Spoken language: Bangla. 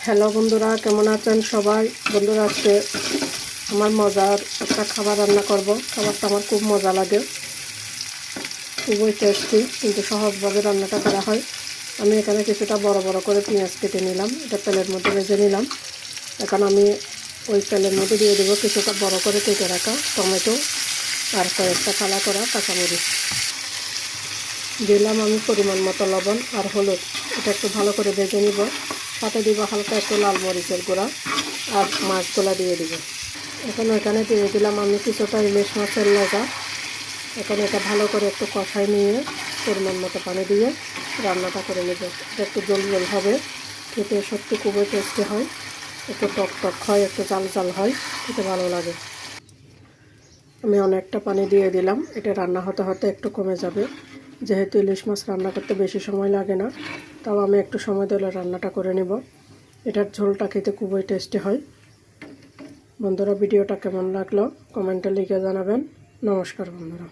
হ্যালো বন্ধুরা, কেমন আছেন সবাই? বন্ধুরা, আজকে আমার মজার একটা খাবার রান্না করব। খাবারটা আমার খুব মজা লাগে, খুবই টেস্টি, কিন্তু সহজভাবে রান্নাটা করা হয়। আমি এখানে কিছুটা বড় বড় করে পেঁয়াজ কেটে নিলাম, এটা তেলের মধ্যে ভেজে নিলাম। এখন আমি ওই তেলের মধ্যে দিয়ে দেবো কিছুটা বড় করে কেটে রাখা টমেটো আর কয়েকটা ফালা করা কাঁচামরিচ। দিলাম আমি পরিমাণ মতো লবণ আর হলুদ, এটা একটু ভালো করে ভেজে নিব। সাথে দিব হালকা একটু লাল মরিচের গুঁড়া আর মাছগুলা দিয়ে দিব। এখন এখানে দিয়ে দিলাম আমি কিছুটা ইলিশ মাছের লেজা। এখন এটা ভালো করে একটু কষাই নিয়ে পরিমাণ মতো পানি দিয়ে রান্নাটা করে নেব। এটা একটু জল জল হবে, খেতে সত্যি খুবই টেস্টি হয়। একটু টক টক হয়, একটু জাল জাল হয়, খেতে ভালো লাগে। আমি অনেকটা পানি দিয়ে দিলাম, এটা রান্না হতে হতে একটু কমে যাবে। যেহেতু ইলিশ মাছ রান্না করতে বেশি সময় লাগে না, তাও আমি একটু সময় দিলে রান্নাটা করে নেব। এটার ঝোলটা খেতে খুবই টেস্টি হয়। বন্ধুরা, ভিডিওটা কেমন লাগলো কমেন্টে লিখে জানাবেন। নমস্কার বন্ধুরা।